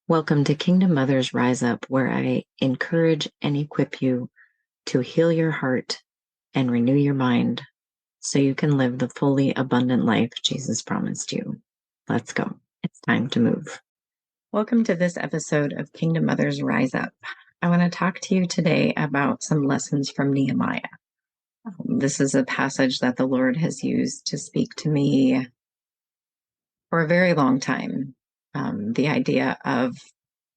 Welcome to Kingdom Mothers Rise Up, where I encourage and equip you to heal your heart and renew your mind so you can live the fully abundant life Jesus promised you. Let's go. It's time to move. Welcome to this episode of Kingdom Mothers Rise Up. I want to talk to you today about some lessons from Nehemiah. This is a passage that the Lord has used to speak to me for a very long time. The idea of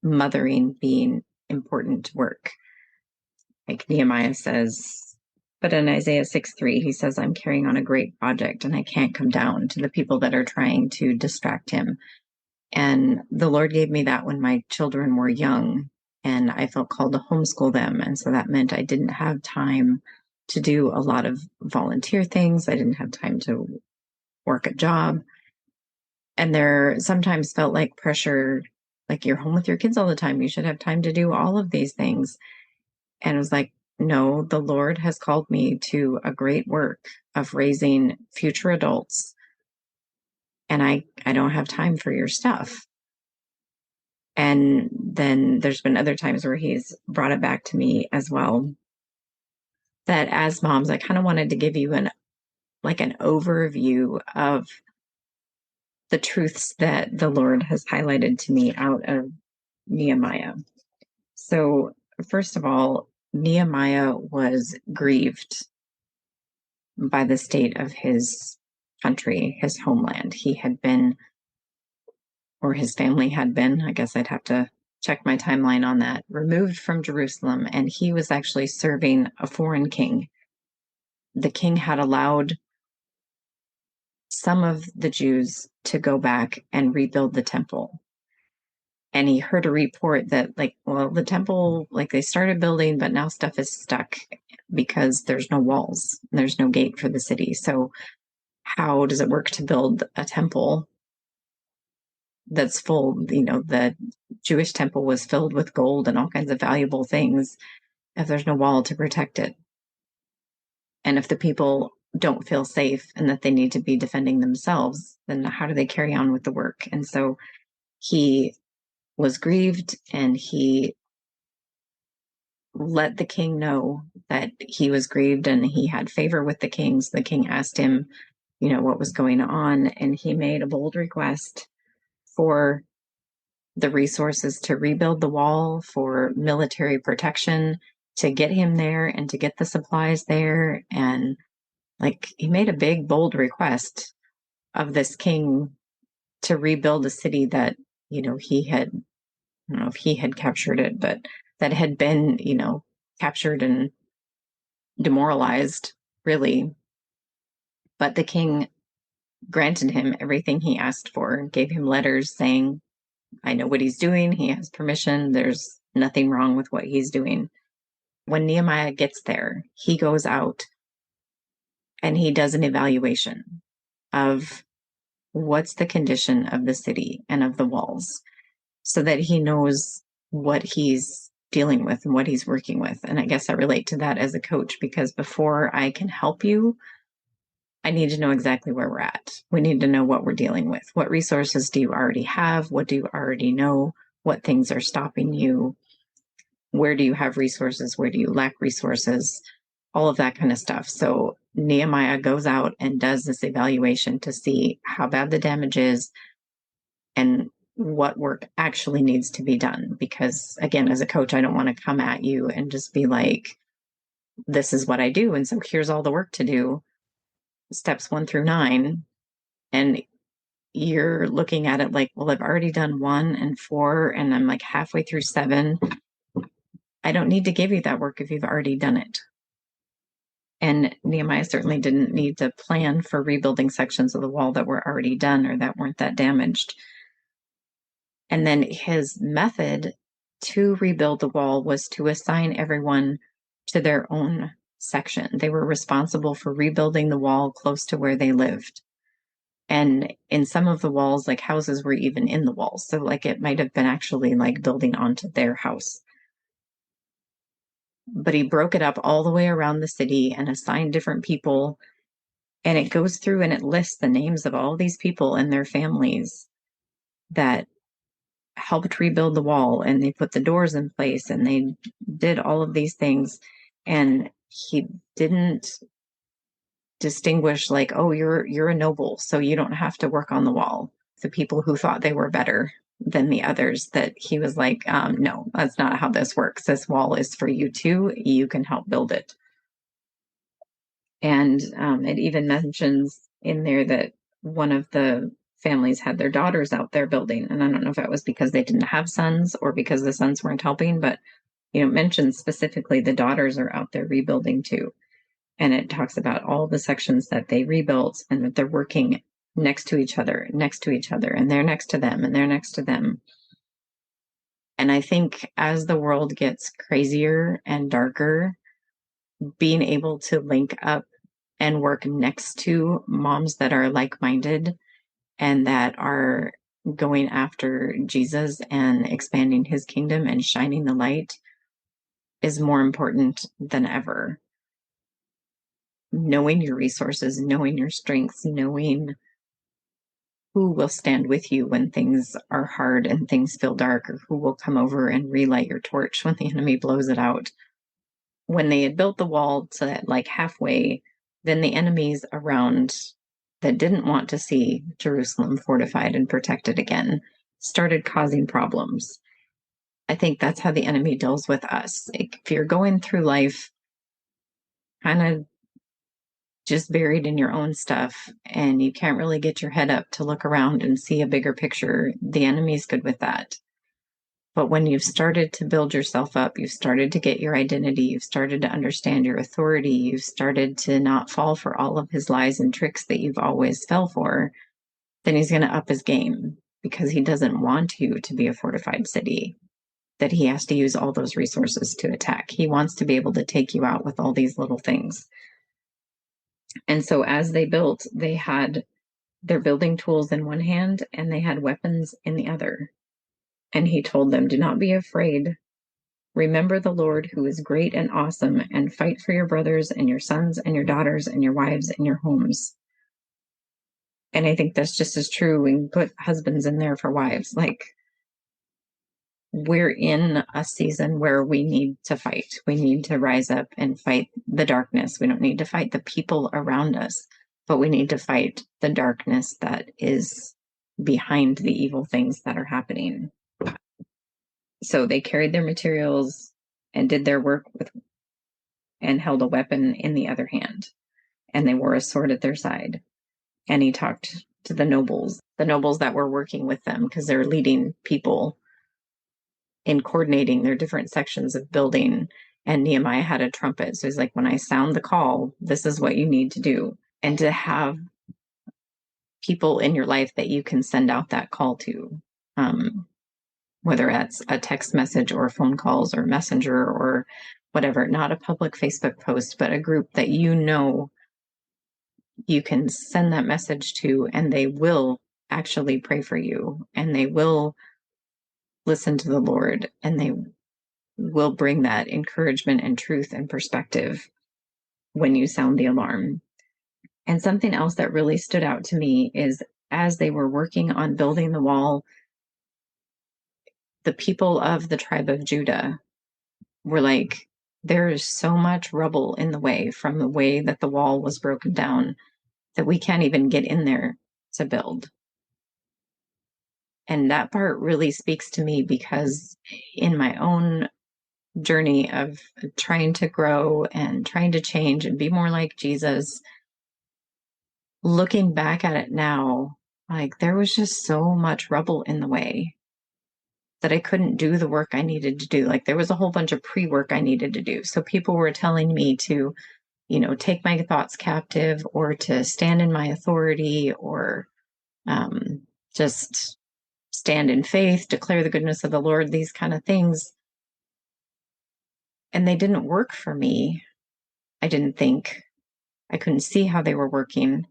mothering being important work. Like Nehemiah says, but in Isaiah 6:3, he says, I'm carrying on a great project and I can't come down to the people that are trying to distract him. And the Lord gave me that when my children were young and I felt called to homeschool them. And so that meant I didn't have time to do a lot of volunteer things. I didn't have time to work a job. And there sometimes felt like pressure, like you're home with your kids all the time. You should have time to do all of these things. And it was like, no, the Lord has called me to a great work of raising future adults. And I don't have time for your stuff. And then there's been other times where he's brought it back to me as well. That as moms, I kind of wanted to give you an overview of the truths that the Lord has highlighted to me out of Nehemiah. So, first of all, Nehemiah was grieved by the state of his country, his homeland. He had been, or his family had been, I guess I'd have to check my timeline on that, removed from Jerusalem, and he was actually serving a foreign king. The king had allowed some of the Jews to go back and rebuild the temple. And he heard a report that, the temple, they started building, but now stuff is stuck because there's no walls, there's no gate for the city. So how does it work to build a temple that's full? The Jewish temple was filled with gold and all kinds of valuable things if there's no wall to protect it. And if the people don't feel safe and that they need to be defending themselves, then how do they carry on with the work? And so he was grieved and he let the king know that he was grieved and he had favor with the king. So the king asked him, what was going on. And he made a bold request for the resources to rebuild the wall, for military protection, to get him there and to get the supplies there. And he made a big, bold request of this king to rebuild a city that, he had, I don't know if he had captured it, but that had been, captured and demoralized, really. But the king granted him everything he asked for, gave him letters saying, I know what he's doing. He has permission. There's nothing wrong with what he's doing. When Nehemiah gets there, he goes out and he does an evaluation of what's the condition of the city and of the walls so that he knows what he's dealing with and what he's working with. And I guess I relate to that as a coach because before I can help you, I need to know exactly where we're at. We need to know what we're dealing with. What resources do you already have? What do you already know? What things are stopping you? Where do you have resources? Where do you lack resources? All of that kind of stuff. So Nehemiah goes out and does this evaluation to see how bad the damage is and what work actually needs to be done. Because again, as a coach, I don't want to come at you and just be like, this is what I do. And so here's all the work to do. Steps 1 through 9. And you're looking at it like, well, I've already done 1 and 4, and I'm like halfway through 7. I don't need to give you that work if you've already done it. And Nehemiah certainly didn't need to plan for rebuilding sections of the wall that were already done or that weren't that damaged. And then his method to rebuild the wall was to assign everyone to their own section. They were responsible for rebuilding the wall close to where they lived. And in some of the walls, houses were even in the walls. So it might have been actually building onto their house. But he broke it up all the way around the city and assigned different people. And it goes through and it lists the names of all these people and their families that helped rebuild the wall, and they put the doors in place, and they did all of these things. And he didn't distinguish like, oh, you're a noble, so you don't have to work on the wall. The people who thought they were better than the others, that he was like, no, that's not how this works. This wall is for you too. You can help build it. And it even mentions in there that one of the families had their daughters out there building. And I don't know if that was because they didn't have sons or because the sons weren't helping, but it mentions specifically the daughters are out there rebuilding too. And it talks about all the sections that they rebuilt and that they're working next to each other, and they're next to them, and they're next to them. And I think as the world gets crazier and darker, being able to link up and work next to moms that are like-minded and that are going after Jesus and expanding his kingdom and shining the light is more important than ever. Knowing your resources, knowing your strengths, knowing who will stand with you when things are hard and things feel dark, or who will come over and relight your torch when the enemy blows it out. When they had built the wall to like halfway, then the enemies around that didn't want to see Jerusalem fortified and protected again started causing problems. I think that's how the enemy deals with us. Like, if you're going through life kind of just buried in your own stuff and you can't really get your head up to look around and see a bigger picture, the enemy's good with that. But when you've started to build yourself up, you've started to get your identity, you've started to understand your authority, you've started to not fall for all of his lies and tricks that you've always fell for, then he's going to up his game, because he doesn't want you to be a fortified city that he has to use all those resources to attack. He wants to be able to take you out with all these little things. And so as they built, they had their building tools in one hand and they had weapons in the other. And he told them, do not be afraid. Remember the Lord, who is great and awesome, and fight for your brothers and your sons and your daughters and your wives and your homes. And I think that's just as true. We can put husbands in there for wives. Like, we're in a season where we need to fight. We need to rise up and fight the darkness. We don't need to fight the people around us, but we need to fight the darkness that is behind the evil things that are happening. So they carried their materials and did their work with, and held a weapon in the other hand, and they wore a sword at their side. And he talked to the nobles that were working with them, because they're leading people in coordinating their different sections of building. And Nehemiah had a trumpet. So he's like, when I sound the call, this is what you need to do. And to have people in your life that you can send out that call to, whether that's a text message or phone calls or messenger or whatever, not a public Facebook post, but a group that you can send that message to, and they will actually pray for you, and they will listen to the Lord, and they will bring that encouragement and truth and perspective when you sound the alarm. And something else that really stood out to me is, as they were working on building the wall, the people of the tribe of Judah were like, there is so much rubble in the way from the way that the wall was broken down that we can't even get in there to build. And that part really speaks to me, because in my own journey of trying to grow and trying to change and be more like Jesus, looking back at it now, like, there was just so much rubble in the way that I couldn't do the work I needed to do. Like, there was a whole bunch of pre-work I needed to do. So people were telling me to, take my thoughts captive, or to stand in my authority, or just stand in faith, declare the goodness of the Lord, these kind of things. And they didn't work for me. I didn't think. I couldn't see how they were working,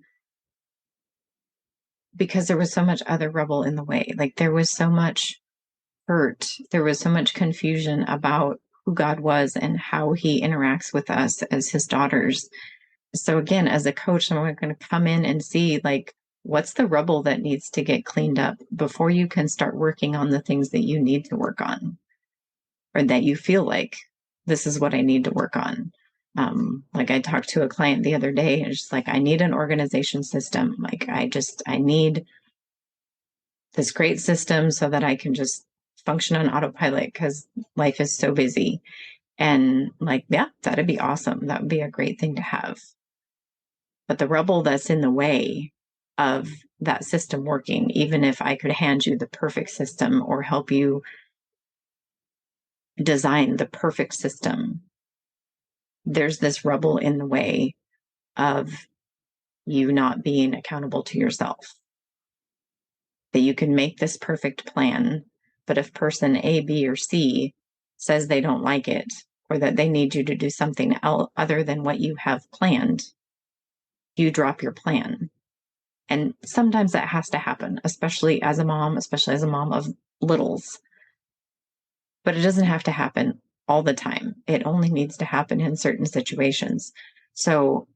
because there was so much other rubble in the way. Like, there was so much hurt. There was so much confusion about who God was and how he interacts with us as his daughters. So again, as a coach, I'm going to come in and see, like, What's the rubble that needs to get cleaned up before you can start working on the things that you need to work on, or that you feel like this is what I need to work on? Like I talked to a client the other day, and just like, I need an organization system. Like I need this great system so that I can just function on autopilot because life is so busy. And like, yeah, that'd be awesome. That would be a great thing to have. But the rubble that's in the way of that system working, even if I could hand you the perfect system or help you design the perfect system, there's this rubble in the way of you not being accountable to yourself. That you can make this perfect plan, but if person A, B, or C says they don't like it, or that they need you to do something else other than what you have planned, you drop your plan. And sometimes that has to happen, especially as a mom of littles. But it doesn't have to happen all the time. It only needs to happen in certain situations. So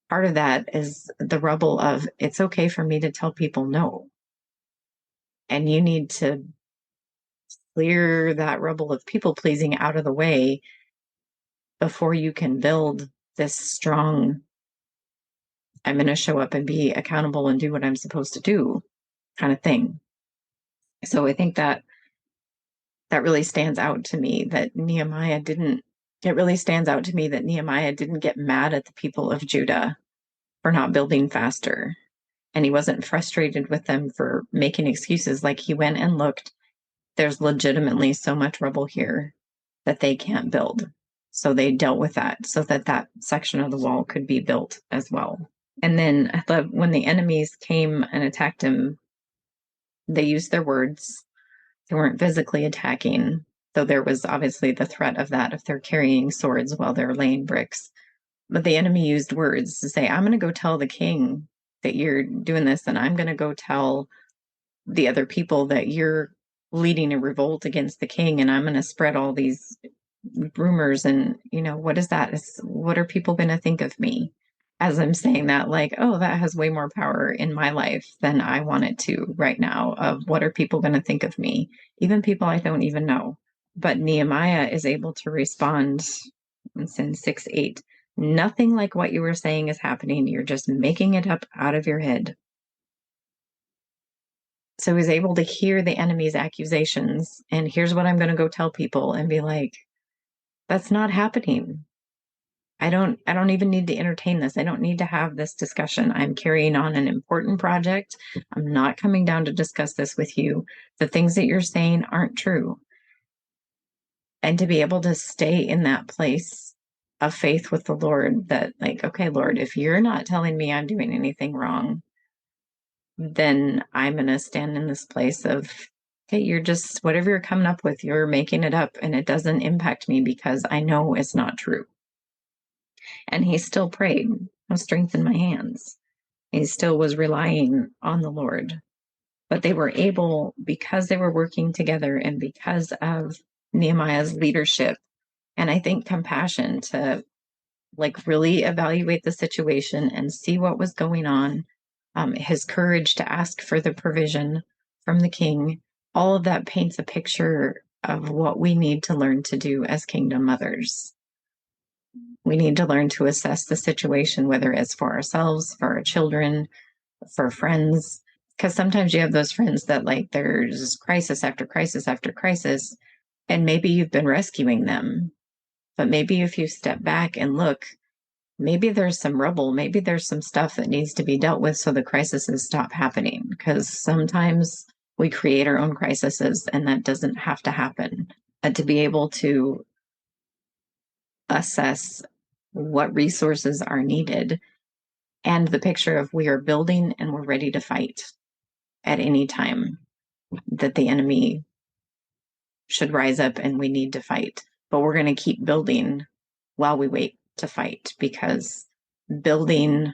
part of that is the rubble of, it's okay for me to tell people no. And you need to clear that rubble of people pleasing out of the way before you can build this strong, I'm going to show up and be accountable and do what I'm supposed to do kind of thing. So I think that really stands out to me that Nehemiah didn't, it really stands out to me that Nehemiah didn't get mad at the people of Judah for not building faster. And he wasn't frustrated with them for making excuses. Like, he went and looked, there's legitimately so much rubble here that they can't build. So they dealt with that so that that section of the wall could be built as well. And then I thought when the enemies came and attacked him, they used their words. They weren't physically attacking, though there was obviously the threat of that if they're carrying swords while they're laying bricks. But the enemy used words to say, I'm going to go tell the king that you're doing this, and I'm going to go tell the other people that you're leading a revolt against the king, and I'm going to spread all these rumors. And what is that? What are people going to think of me as I'm saying that? Like, oh, that has way more power in my life than I want it to right now. Of what are people going to think of me, even people I don't even know. But Nehemiah is able to respond. It's in 6:8. Nothing like what you were saying is happening. You're just making it up out of your head. So he's able to hear the enemy's accusations, and here's what I'm going to go tell people, and be like, that's not happening. I don't even need to entertain this. I don't need to have this discussion. I'm carrying on an important project. I'm not coming down to discuss this with you. The things that you're saying aren't true. And to be able to stay in that place of faith with the Lord, that like, okay, Lord, if you're not telling me I'm doing anything wrong, then I'm going to stand in this place of, okay, you're just, whatever you're coming up with, you're making it up, and it doesn't impact me because I know it's not true. And he still prayed, "Have strength in my hands." He still was relying on the Lord. But they were able, because they were working together and because of Nehemiah's leadership, and I think compassion, to like really evaluate the situation and see what was going on. His courage to ask for the provision from the king, all of that paints a picture of what we need to learn to do as kingdom mothers. We need to learn to assess the situation, whether it's for ourselves, for our children, for friends. Because sometimes you have those friends that, like, there's crisis after crisis after crisis, and maybe you've been rescuing them. But maybe if you step back and look, maybe there's some rubble, maybe there's some stuff that needs to be dealt with so the crises stop happening. Because sometimes we create our own crises, and that doesn't have to happen. And to be able to assess what resources are needed, and the picture of, we are building and we're ready to fight at any time that the enemy should rise up and we need to fight. But we're going to keep building while we wait to fight, because building,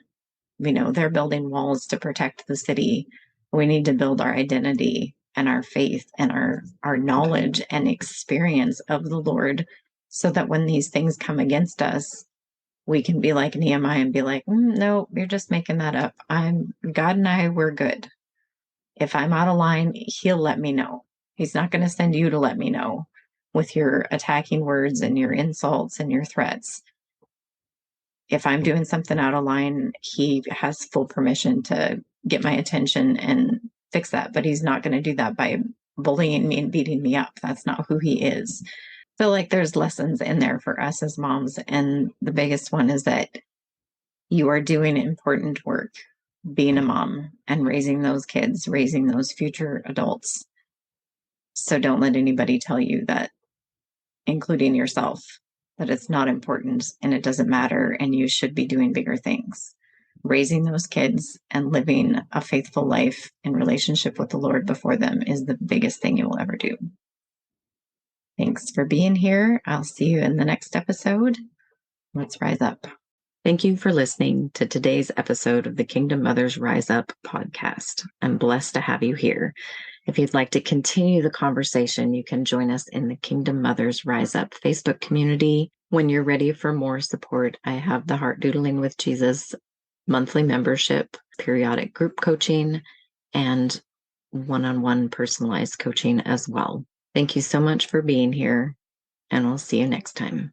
they're building walls to protect the city. We need to build our identity and our faith and our knowledge and experience of the Lord, so that when these things come against us, we can be like Nehemiah and be like, no, you're just making that up. God and I, we're good. If I'm out of line, he'll let me know. He's not going to send you to let me know with your attacking words and your insults and your threats. If I'm doing something out of line, he has full permission to get my attention and fix that. But he's not going to do that by bullying me and beating me up. That's not who he is. I feel like there's lessons in there for us as moms. And the biggest one is that you are doing important work being a mom and raising those kids, raising those future adults. So don't let anybody tell you that, including yourself, that it's not important and it doesn't matter and you should be doing bigger things. Raising those kids and living a faithful life in relationship with the Lord before them is the biggest thing you will ever do. Thanks for being here. I'll see you in the next episode. Let's rise up. Thank you for listening to today's episode of the Kingdom Mothers Rise Up podcast. I'm blessed to have you here. If you'd like to continue the conversation, you can join us in the Kingdom Mothers Rise Up Facebook community. When you're ready for more support, I have the Heart Doodling with Jesus monthly membership, periodic group coaching, and one-on-one personalized coaching as well. Thank you so much for being here, and we'll see you next time.